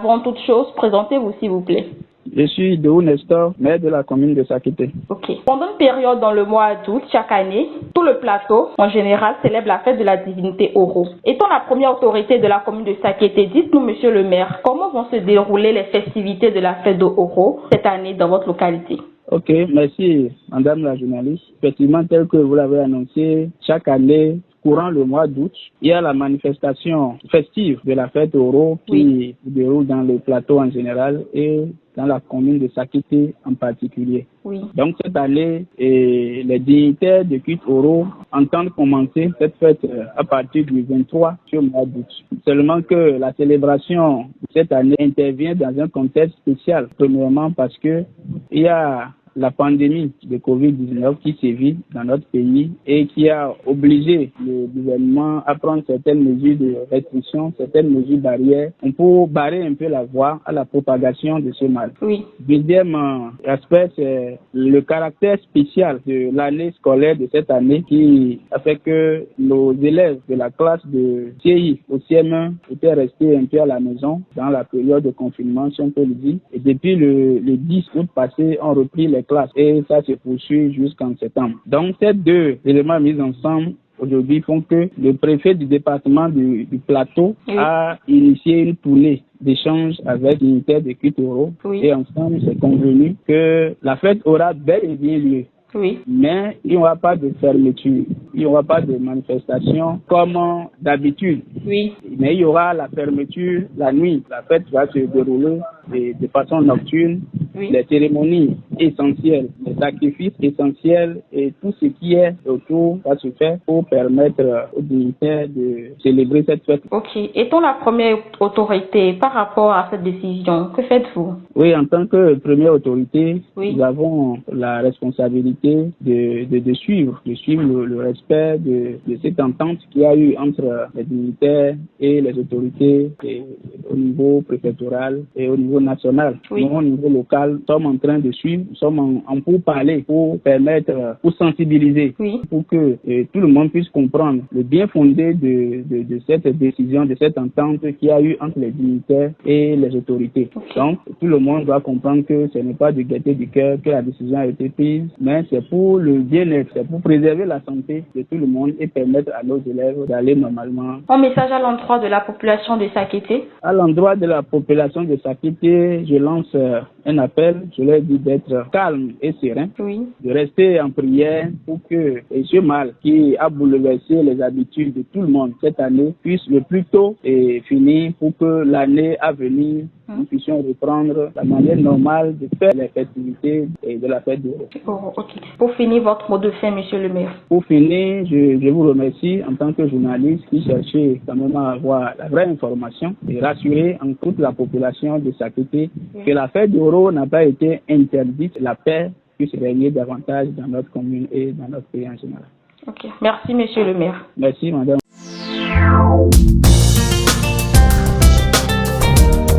avant toute chose, présentez-vous s'il vous plaît. Je suis Deou Nestor, maire de la commune de Sakété. Ok. Pendant une période dans le mois d'août chaque année, tout le plateau, en général, célèbre la fête de la divinité Oro. Étant la première autorité de la commune de Sakété, dites-nous, monsieur le maire, comment vont se dérouler les festivités de la fête de Oro cette année dans votre localité? Ok, merci, madame la journaliste. Effectivement, tel que vous l'avez annoncé, chaque année, courant le mois d'août, il y a la manifestation festive de la fête Oro qui se déroule dans le plateau en général et dans la commune de Sakété en particulier. Oui. Donc cette année, les dignitaires de culte Oro entendent commencer cette fête à partir du 23 ce mois d'août. Seulement que la célébration cette année intervient dans un contexte spécial. Premièrement parce que il y a la pandémie de Covid-19 qui sévit dans notre pays et qui a obligé le gouvernement à prendre certaines mesures de restriction, certaines mesures barrières pour barrer un peu la voie à la propagation de ce mal. Oui. Deuxième aspect, c'est le caractère spécial de l'année scolaire de cette année qui a fait que nos élèves de la classe de CI au CM1 étaient restés un peu à la maison dans la période de confinement, si on peut le dire. Et depuis le 10 août passé, on repris les classes et ça se poursuit jusqu'en septembre. Donc, ces deux éléments mis ensemble aujourd'hui font que le préfet du département du plateau a initié une tournée d'échanges avec les unitaires de culte Oro et ensemble c'est convenu que la fête aura bel et bien lieu. Oui. Mais il n'y aura pas de fermeture, il n'y aura pas de manifestation comme d'habitude. Oui. Mais il y aura la fermeture la nuit. La fête va se dérouler de façon nocturne. Oui. Les cérémonies essentielles, les sacrifices essentiels et tout ce qui est autour va se faire pour permettre aux dignitaires de célébrer cette fête. Ok. Étant la première autorité par rapport à cette décision, que faites-vous? Oui, en tant que première autorité, nous avons la responsabilité de suivre le respect de cette entente qu'il y a eu entre les dignitaires et les autorités au niveau préfectoral et au niveau national. Nous, au niveau local, sommes en train de suivre, nous sommes en pourparlers pour permettre, pour sensibiliser, pour que tout le monde puisse comprendre le bien fondé de cette décision, de cette entente qu'il y a eu entre les dignitaires et les autorités. Donc, tout le monde doit comprendre que ce n'est pas de gaieté du cœur que la décision a été prise, mais c'est pour le bien-être, c'est pour préserver la santé de tout le monde et permettre à nos élèves d'aller normalement. Un message à l'endroit de la population de Sakété? À l'endroit de la population de Sakété, je lance un appel, je leur dis d'être calme et serein, de rester en prière pour que ce mal qui a bouleversé les habitudes de tout le monde cette année puisse le plus tôt finir pour que l'année à venir nous puissions reprendre la manière normale de faire les festivités et de la fête de Oro. Pour finir, votre mot de fin, monsieur le maire. Pour finir, je vous remercie en tant que journaliste qui cherchait quand même à avoir la vraie information et rassurer en toute la population de Sakété que la fête d'Oro n'a pas été interdite, la paix puisse régner davantage dans notre commune et dans notre pays en général. Merci, monsieur le maire. Merci, madame.